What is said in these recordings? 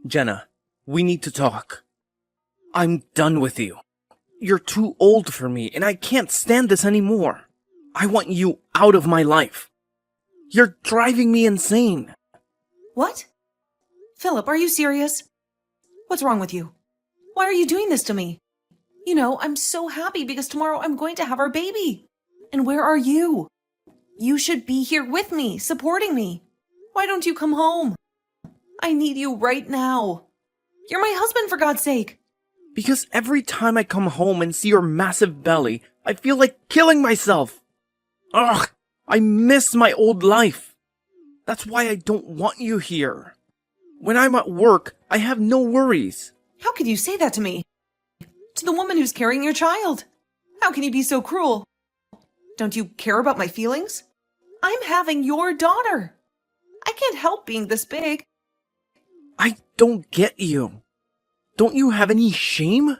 Jenna, we need to talk. I'm done with you. You're too old for me, and I can't stand this anymore. I want you out of my life. You're driving me insane. What? Philip, are you serious? What's wrong with you? Why are you doing this to me? You know, I'm so happy because tomorrow I'm going to have our baby. And where are you? You should be here with me, supporting me. Why don't you come home? I need you right now. You're my husband, for God's sake. Because every time I come home and see your massive belly, I feel like killing myself. Ugh, I miss my old life. That's why I don't want you here. When I'm at work, I have no worries. How could you say that to me? To the woman who's carrying your child? How can you be so cruel? Don't you care about my feelings? I'm having your daughter. I can't help being this big. I don't get you. Don't you have any shame?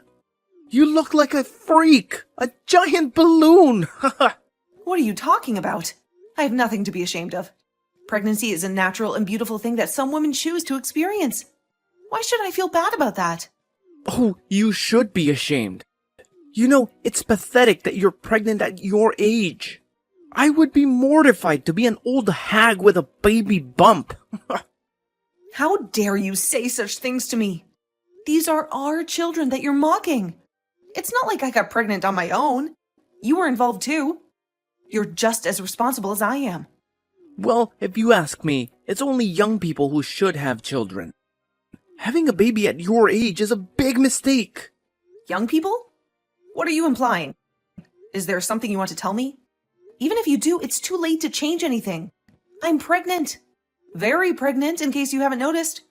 You look like a freak, a giant balloon. What are you talking about? I have nothing to be ashamed of. Pregnancy is a natural and beautiful thing that some women choose to experience. Why should I feel bad about that? Oh, you should be ashamed. You know, it's pathetic that you're pregnant at your age. I would be mortified to be an old hag with a baby bump. How dare you say such things to me? These are our children that you're mocking. It's not like I got pregnant on my own. You were involved too. You're just as responsible as I am. Well, if you ask me, it's only young people who should have children. Having a baby at your age is a big mistake. Young people? What are you implying? Is there something you want to tell me? Even if you do, it's too late to change anything. I'm pregnant. Very pregnant, in case you haven't noticed.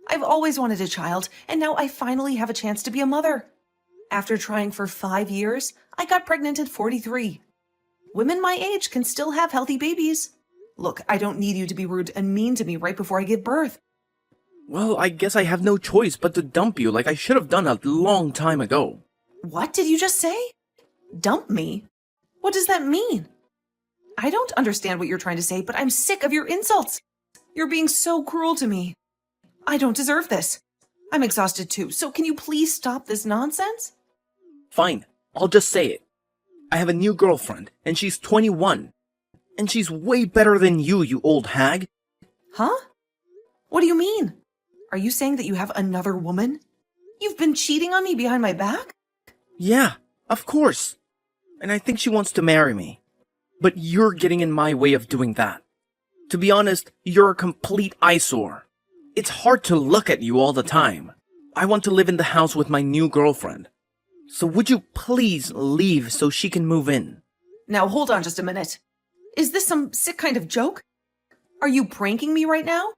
I've always wanted a child, and now I finally have a chance to be a mother. After trying for 5 years, I got pregnant at 43. Women my age can still have healthy babies. Look, I don't need you to be rude and mean to me right before I give birth. Well, I guess I have no choice but to dump you like I should have done a long time ago. What did you just say? Dump me? What does that mean? I don't understand what you're trying to say, but I'm sick of your insults. You're being so cruel to me. I don't deserve this. I'm exhausted too, so can you please stop this nonsense? Fine, I'll just say it. I have a new girlfriend, and she's 21. And she's way better than you old hag. Huh? What do you mean? Are you saying that you have another woman? You've been cheating on me behind my back? Yeah, of course. And I think she wants to marry me. But you're getting in my way of doing that. To be honest, you're a complete eyesore. It's hard to look at you all the time. I want to live in the house with my new girlfriend. So would you please leave so she can move in? Now hold on just a minute. Is this some sick kind of joke? Are you pranking me right now?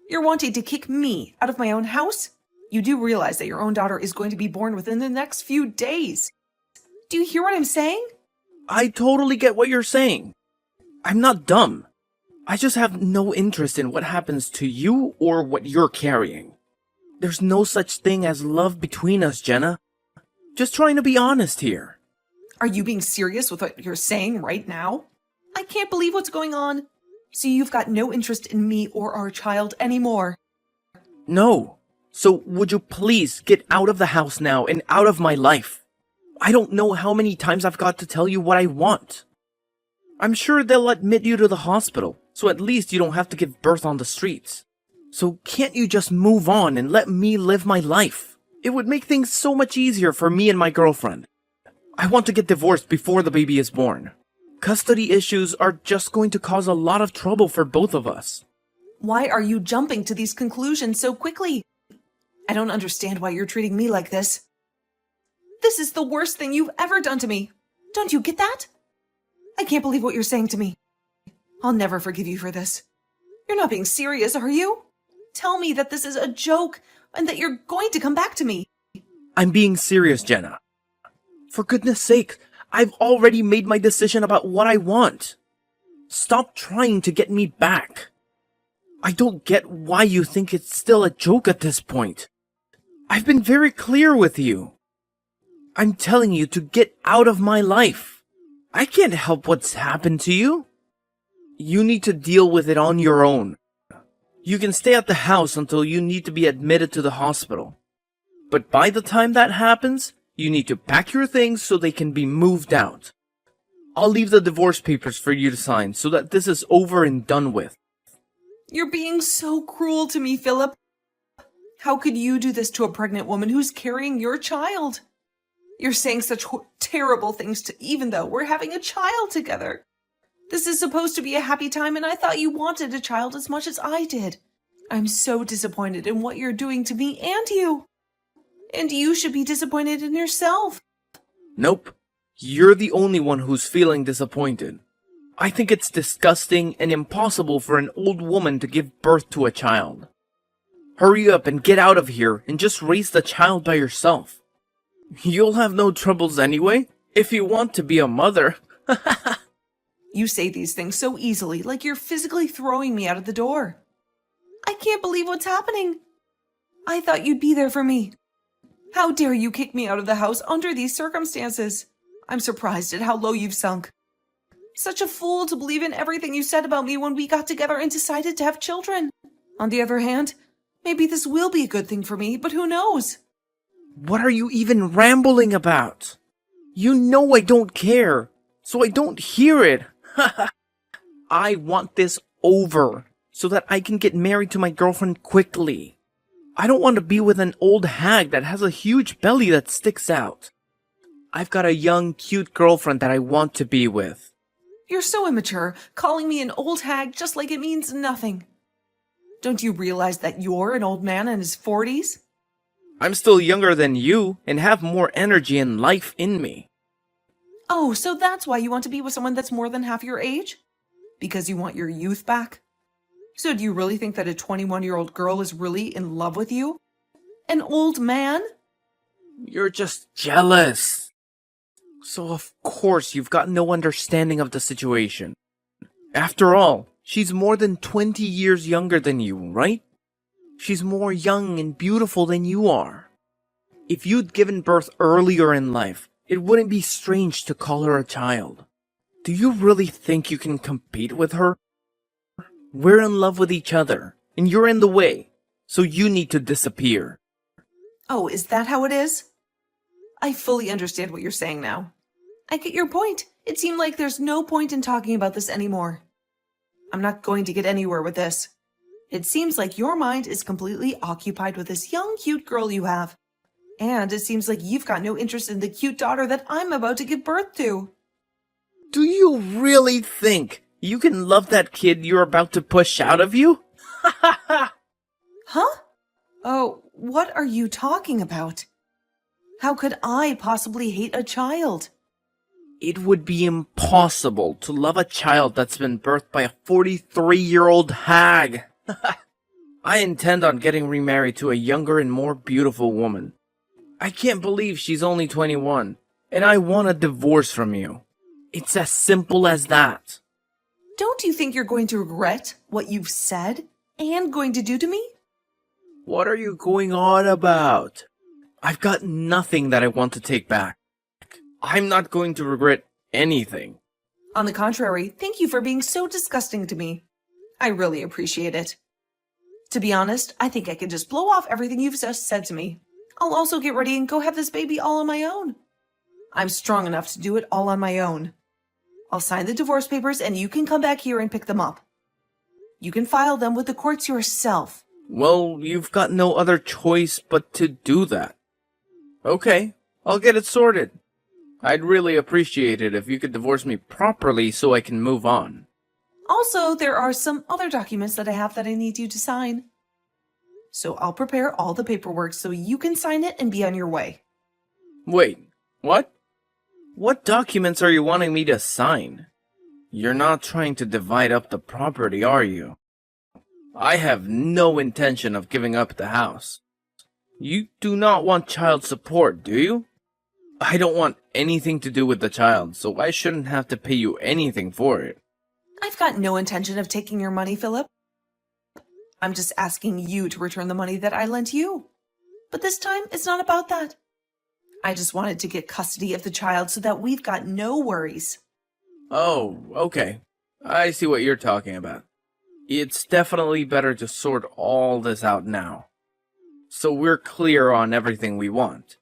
You're wanting to kick me out of my own house? You do realize that your own daughter is going to be born within the next few days. Do you hear what I'm saying? I totally get what you're saying. I'm not dumb. I just have no interest in what happens to you or what you're carrying. There's no such thing as love between us, Jenna. Just trying to be honest here. Are you being serious with what you're saying right now? I can't believe what's going on. So you've got no interest in me or our child anymore. No. So would you please get out of the house now and out of my life? I don't know how many times I've got to tell you what I want. I'm sure they'll admit you to the hospital, so at least you don't have to give birth on the streets. So can't you just move on and let me live my life? It would make things so much easier for me and my girlfriend. I want to get divorced before the baby is born. Custody issues are just going to cause a lot of trouble for both of us. Why are you jumping to these conclusions so quickly? I don't understand why you're treating me like this. This is the worst thing you've ever done to me. Don't you get that? I can't believe what you're saying to me. I'll never forgive you for this. You're not being serious, are you? Tell me that this is a joke and that you're going to come back to me. I'm being serious, Jenna. For goodness sake, I've already made my decision about what I want. Stop trying to get me back. I don't get why you think it's still a joke at this point. I've been very clear with you. I'm telling you to get out of my life. I can't help what's happened to you. You need to deal with it on your own. You can stay at the house until you need to be admitted to the hospital. But by the time that happens, you need to pack your things so they can be moved out. I'll leave the divorce papers for you to sign so that this is over and done with. You're being so cruel to me, Philip. How could you do this to a pregnant woman who's carrying your child? You're saying such terrible things even though we're having a child together. This is supposed to be a happy time, and I thought you wanted a child as much as I did. I'm so disappointed in what you're doing to me and you. And you should be disappointed in yourself. Nope. You're the only one who's feeling disappointed. I think it's disgusting and impossible for an old woman to give birth to a child. Hurry up and get out of here and just raise the child by yourself. You'll have no troubles anyway, if you want to be a mother. You say these things so easily, like you're physically throwing me out of the door. I can't believe what's happening. I thought you'd be there for me. How dare you kick me out of the house under these circumstances? I'm surprised at how low you've sunk. Such a fool to believe in everything you said about me when we got together and decided to have children. On the other hand, maybe this will be a good thing for me, but who knows? What are you even rambling about? You know I don't care, so I don't hear it. I want this over, so that I can get married to my girlfriend quickly. I don't want to be with an old hag that has a huge belly that sticks out. I've got a young, cute girlfriend that I want to be with. You're so immature, calling me an old hag just like it means nothing. Don't you realize that you're an old man in his 40s? I'm still younger than you and have more energy and life in me. Oh, so that's why you want to be with someone that's more than half your age? Because you want your youth back? So do you really think that a 21-year-old girl is really in love with you? An old man? You're just jealous. So of course you've got no understanding of the situation. After all, she's more than 20 years younger than you, right? She's more young and beautiful than you are. If you'd given birth earlier in life, it wouldn't be strange to call her a child. Do you really think you can compete with her? We're in love with each other, and you're in the way, so you need to disappear. Oh, is that how it is? I fully understand what you're saying now. I get your point. It seemed like there's no point in talking about this anymore. I'm not going to get anywhere with this. It seems like your mind is completely occupied with this young, cute girl you have. And it seems like you've got no interest in the cute daughter that I'm about to give birth to. Do you really think you can love that kid you're about to push out of you? Huh? Oh, what are you talking about? How could I possibly hate a child? It would be impossible to love a child that's been birthed by a 43-year-old hag. I intend on getting remarried to a younger and more beautiful woman. I can't believe she's only 21, and I want a divorce from you. It's as simple as that. Don't you think you're going to regret what you've said and going to do to me? What are you going on about? I've got nothing that I want to take back. I'm not going to regret anything. On the contrary, thank you for being so disgusting to me. I really appreciate it. To be honest, I think I can just blow off everything you've just said to me. I'll also get ready and go have this baby all on my own. I'm strong enough to do it all on my own. I'll sign the divorce papers and you can come back here and pick them up. You can file them with the courts yourself. Well, you've got no other choice but to do that. Okay, I'll get it sorted. I'd really appreciate it if you could divorce me properly so I can move on. Also, there are some other documents that I have that I need you to sign. So I'll prepare all the paperwork so you can sign it and be on your way. Wait, what? What documents are you wanting me to sign? You're not trying to divide up the property, are you? I have no intention of giving up the house. You do not want child support, do you? I don't want anything to do with the child, so I shouldn't have to pay you anything for it. I've got no intention of taking your money, Philip. I'm just asking you to return the money that I lent you. But this time, it's not about that. I just wanted to get custody of the child so that we've got no worries. Oh, okay. I see what you're talking about. It's definitely better to sort all this out now, so we're clear on everything we want.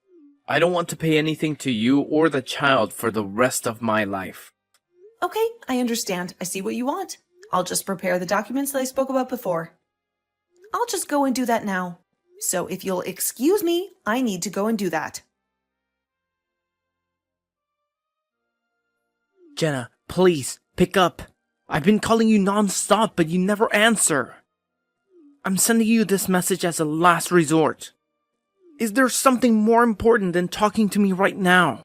I don't want to pay anything to you or the child for the rest of my life. Okay, I understand. I see what you want. I'll just prepare the documents that I spoke about before. I'll just go and do that now. So if you'll excuse me, I need to go and do that. Jenna, please, pick up. I've been calling you non-stop, but you never answer. I'm sending you this message as a last resort. Is there something more important than talking to me right now?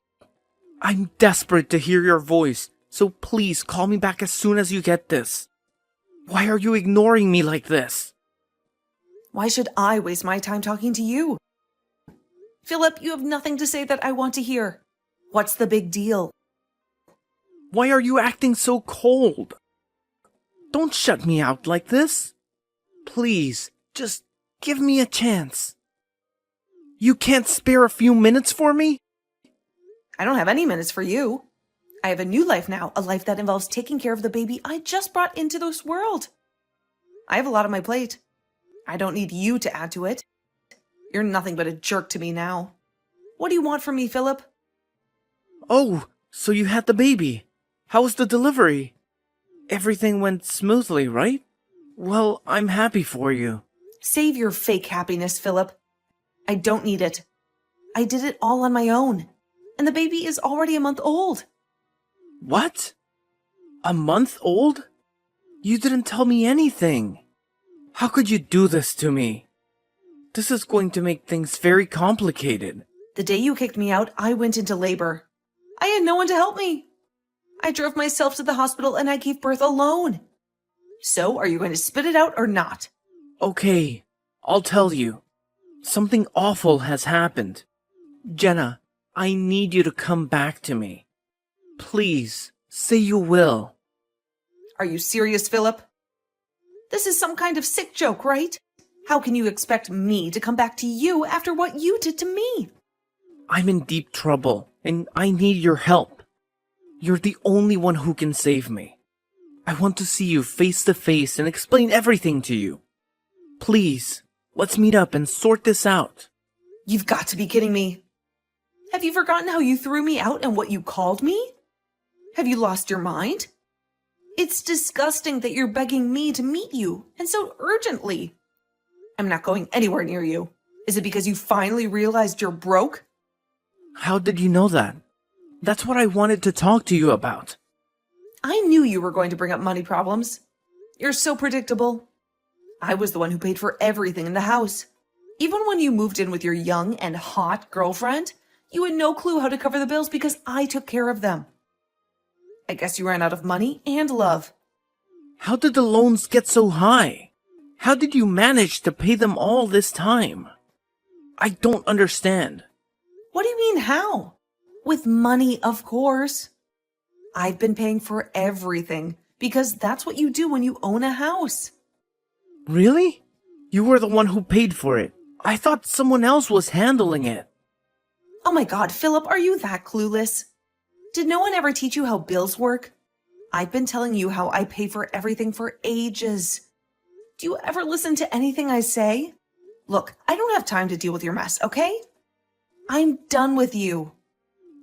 I'm desperate to hear your voice, so please call me back as soon as you get this. Why are you ignoring me like this? Why should I waste my time talking to you? Philip, you have nothing to say that I want to hear. What's the big deal? Why are you acting so cold? Don't shut me out like this. Please, just give me a chance. You can't spare a few minutes for me? I don't have any minutes for you. I have a new life now, a life that involves taking care of the baby I just brought into this world. I have a lot on my plate. I don't need you to add to it. You're nothing but a jerk to me now. What do you want from me, Philip? Oh, so you had the baby. How was the delivery? Everything went smoothly, right? Well, I'm happy for you. Save your fake happiness, Philip. I don't need it. I did it all on my own. And the baby is already a month old. What? A month old? You didn't tell me anything. How could you do this to me? This is going to make things very complicated. The day you kicked me out, I went into labor. I had no one to help me. I drove myself to the hospital and I gave birth alone. So, are you going to spit it out or not? Okay, I'll tell you. Something awful has happened. Jenna, I need you to come back to me. Please, say you will. Are you serious, Philip? This is some kind of sick joke, right? How can you expect me to come back to you after what you did to me? I'm in deep trouble, and I need your help. You're the only one who can save me. I want to see you face to face and explain everything to you. Please, let's meet up and sort this out. You've got to be kidding me. Have you forgotten how you threw me out and what you called me? Have you lost your mind? It's disgusting that you're begging me to meet you, and so urgently. I'm not going anywhere near you. Is it because you finally realized you're broke? How did you know that? That's what I wanted to talk to you about. I knew you were going to bring up money problems. You're so predictable. I was the one who paid for everything in the house. Even when you moved in with your young and hot girlfriend, you had no clue how to cover the bills because I took care of them. I guess you ran out of money and love. How did the loans get so high? How did you manage to pay them all this time? I don't understand. What do you mean, how? With money, of course. I've been paying for everything because that's what you do when you own a house. Really? You were the one who paid for it. I thought someone else was handling it. Oh my God, Philip, are you that clueless? Did no one ever teach you how bills work? I've been telling you how I pay for everything for ages. Do you ever listen to anything I say? Look, I don't have time to deal with your mess, okay? I'm done with you.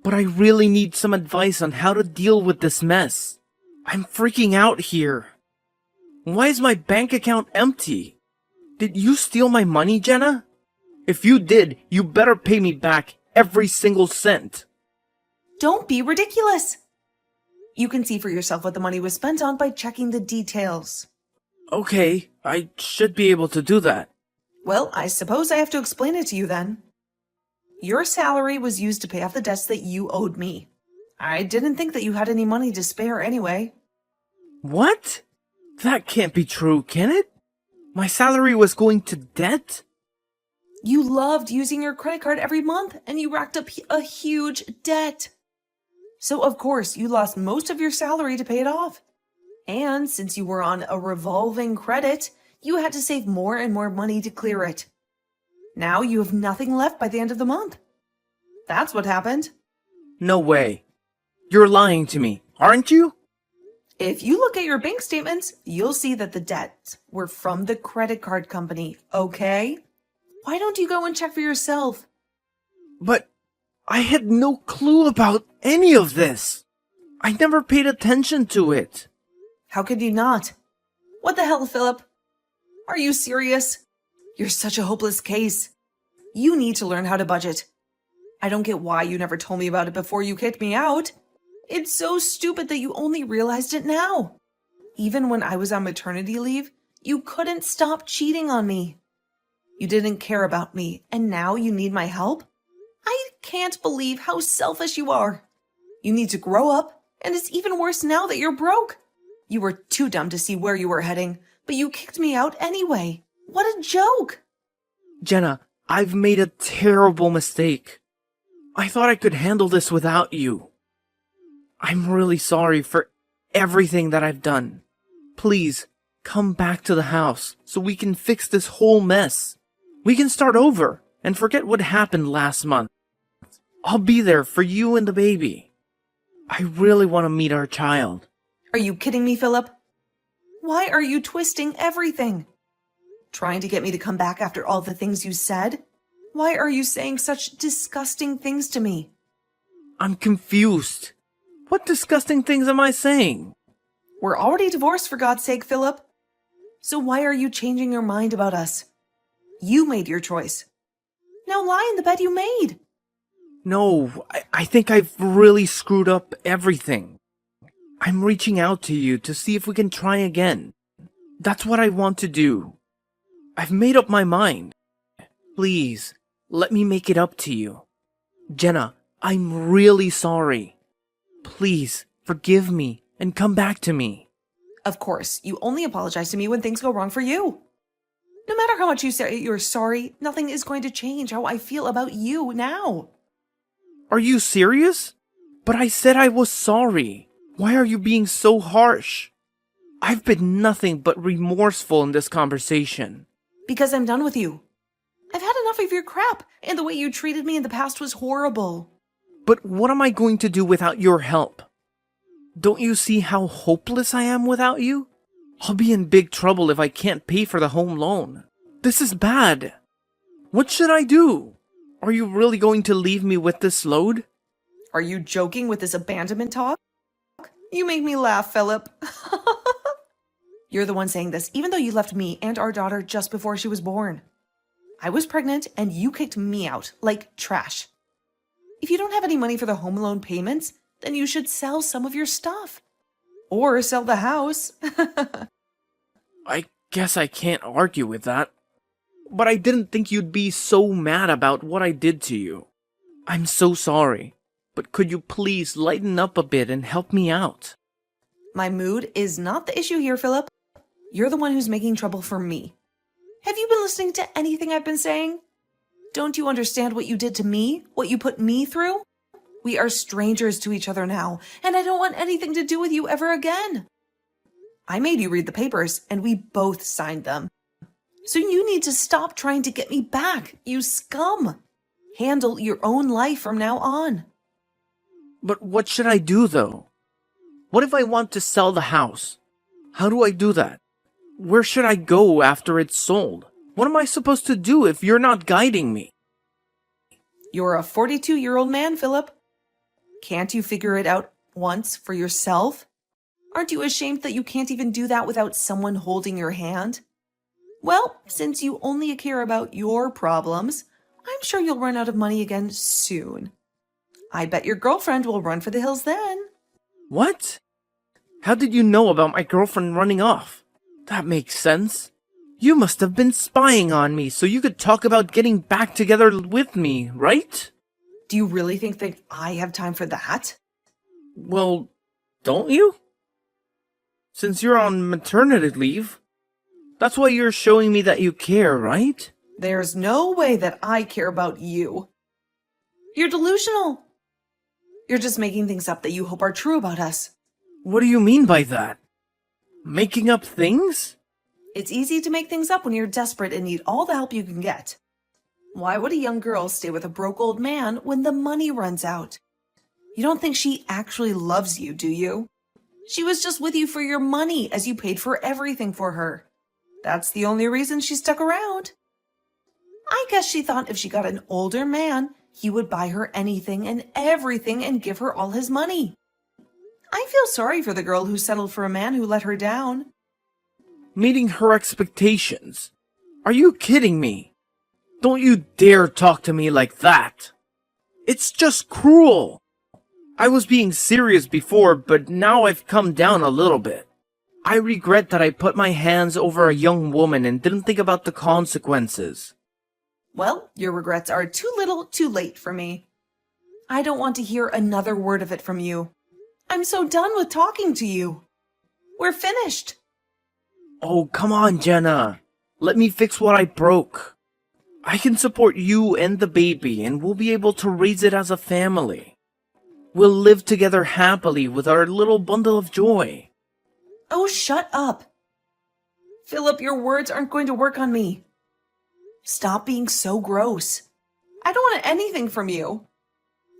But I really need some advice on how to deal with this mess. I'm freaking out here. Why is my bank account empty? Did you steal my money, Jenna? If you did, you better pay me back every single cent. Don't be ridiculous. You can see for yourself what the money was spent on by checking the details. Okay, I should be able to do that. Well, I suppose I have to explain it to you then. Your salary was used to pay off the debts that you owed me. I didn't think that you had any money to spare anyway. What? That can't be true, can it? My salary was going to debt? You loved using your credit card every month, and you racked up a huge debt. So, of course, you lost most of your salary to pay it off. And since you were on a revolving credit, you had to save more and more money to clear it. Now you have nothing left by the end of the month. That's what happened. No way. You're lying to me, aren't you? If you look at your bank statements, you'll see that the debts were from the credit card company, okay? Why don't you go and check for yourself? But I had no clue about any of this. I never paid attention to it. How could you not? What the hell, Philip? Are you serious? You're such a hopeless case. You need to learn how to budget. I don't get why you never told me about it before you kicked me out. It's so stupid that you only realized it now. Even when I was on maternity leave, you couldn't stop cheating on me. You didn't care about me, and now you need my help? I can't believe how selfish you are. You need to grow up, and it's even worse now that you're broke. You were too dumb to see where you were heading, but you kicked me out anyway. What a joke! Jenna, I've made a terrible mistake. I thought I could handle this without you. I'm really sorry for everything that I've done. Please, come back to the house so we can fix this whole mess. We can start over and forget what happened last month. I'll be there for you and the baby. I really want to meet our child. Are you kidding me, Philip? Why are you twisting everything? Trying to get me to come back after all the things you said? Why are you saying such disgusting things to me? I'm confused. What disgusting things am I saying? We're already divorced, for God's sake, Philip. So why are you changing your mind about us? You made your choice. Now lie in the bed you made. No, I think I've really screwed up everything. I'm reaching out to you to see if we can try again. That's what I want to do. I've made up my mind. Please, let me make it up to you. Jenna, I'm really sorry. Please, forgive me and come back to me. Of course, you only apologize to me when things go wrong for you. No matter how much you say you're sorry, nothing is going to change how I feel about you now. Are you serious? But I said I was sorry. Why are you being so harsh? I've been nothing but remorseful in this conversation. Because I'm done with you. I've had enough of your crap, and the way you treated me in the past was horrible. But what am I going to do without your help? Don't you see how hopeless I am without you? I'll be in big trouble if I can't pay for the home loan. This is bad. What should I do? Are you really going to leave me with this load? Are you joking with this abandonment talk? You make me laugh, Philip. You're the one saying this, even though you left me and our daughter just before she was born. I was pregnant and you kicked me out like trash. If you don't have any money for the home loan payments, then you should sell some of your stuff. Or sell the house. I guess I can't argue with that. But I didn't think you'd be so mad about what I did to you. I'm so sorry. But could you please lighten up a bit and help me out? My mood is not the issue here, Philip. You're the one who's making trouble for me. Have you been listening to anything I've been saying? Don't you understand what you did to me? What you put me through? We are strangers to each other now, and I don't want anything to do with you ever again. I made you read the papers, and we both signed them. So you need to stop trying to get me back, you scum. Handle your own life from now on. But what should I do, though? What if I want to sell the house? How do I do that? Where should I go after it's sold? What am I supposed to do if you're not guiding me? You're a 42-year-old man, Philip. Can't you figure it out once for yourself? Aren't you ashamed that you can't even do that without someone holding your hand? Well, since you only care about your problems, I'm sure you'll run out of money again soon. I bet your girlfriend will run for the hills then. What? How did you know about my girlfriend running off? That makes sense. You must have been spying on me so you could talk about getting back together with me, right? Do you really think that I have time for that? Well, don't you? Since you're on maternity leave. That's why you're showing me that you care, right? There's no way that I care about you. You're delusional. You're just making things up that you hope are true about us. What do you mean by that? Making up things? It's easy to make things up when you're desperate and need all the help you can get. Why would a young girl stay with a broke old man when the money runs out? You don't think she actually loves you, do you? She was just with you for your money as you paid for everything for her. That's the only reason she stuck around. I guess she thought if she got an older man, he would buy her anything and everything and give her all his money. I feel sorry for the girl who settled for a man who let her down. Meeting her expectations? Are you kidding me? Don't you dare talk to me like that. It's just cruel. I was being serious before, but now I've come down a little bit. I regret that I put my hands over a young woman and didn't think about the consequences. Well, your regrets are too little, too late for me. I don't want to hear another word of it from you. I'm so done with talking to you. We're finished. Oh, come on, Jenna. Let me fix what I broke. I can support you and the baby, and we'll be able to raise it as a family. We'll live together happily with our little bundle of joy. Oh, shut up. Philip, your words aren't going to work on me. Stop being so gross. I don't want anything from you.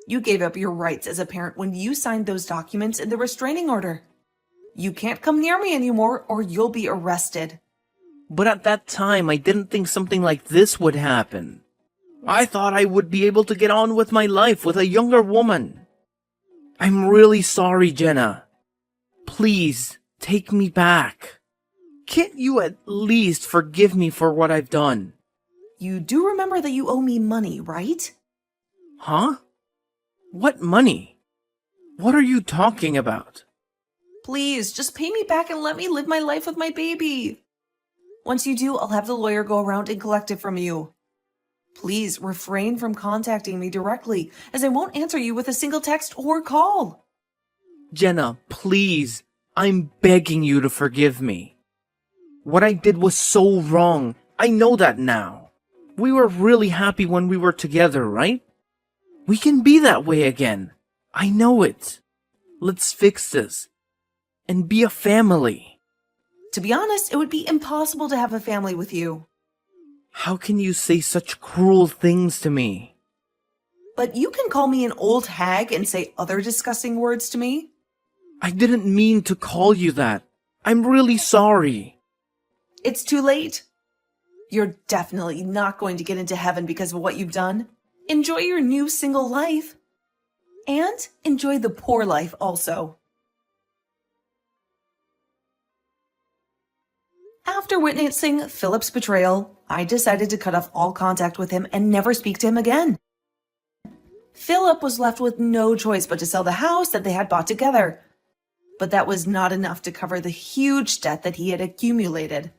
You gave up your rights as a parent when you signed those documents in the restraining order. You can't come near me anymore or you'll be arrested. But at that time, I didn't think something like this would happen. I thought I would be able to get on with my life with a younger woman. I'm really sorry, Jenna. Please, take me back. Can't you at least forgive me for what I've done? You do remember that you owe me money, right? Huh? What money? What are you talking about? Please, just pay me back and let me live my life with my baby. Once you do, I'll have the lawyer go around and collect it from you. Please refrain from contacting me directly, as I won't answer you with a single text or call. Jenna, please, I'm begging you to forgive me. What I did was so wrong. I know that now. We were really happy when we were together, right? We can be that way again. I know it. Let's fix this. And be a family. To be honest, it would be impossible to have a family with you. How can you say such cruel things to me? But you can call me an old hag and say other disgusting words to me. I didn't mean to call you that. I'm really sorry. It's too late. You're definitely not going to get into heaven because of what you've done. Enjoy your new single life. And enjoy the poor life also. After witnessing Philip's betrayal, I decided to cut off all contact with him and never speak to him again. Philip was left with no choice but to sell the house that they had bought together. But that was not enough to cover the huge debt that he had accumulated.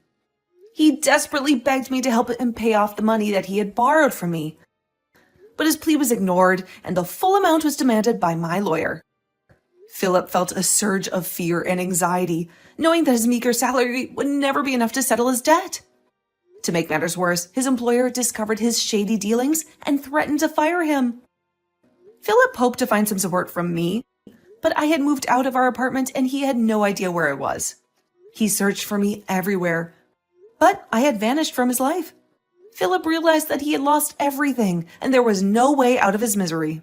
He desperately begged me to help him pay off the money that he had borrowed from me. But his plea was ignored, and the full amount was demanded by my lawyer. Philip felt a surge of fear and anxiety, knowing that his meager salary would never be enough to settle his debt. To make matters worse, his employer discovered his shady dealings and threatened to fire him. Philip hoped to find some support from me, but I had moved out of our apartment and he had no idea where I was. He searched for me everywhere, but I had vanished from his life. Philip realized that he had lost everything and there was no way out of his misery.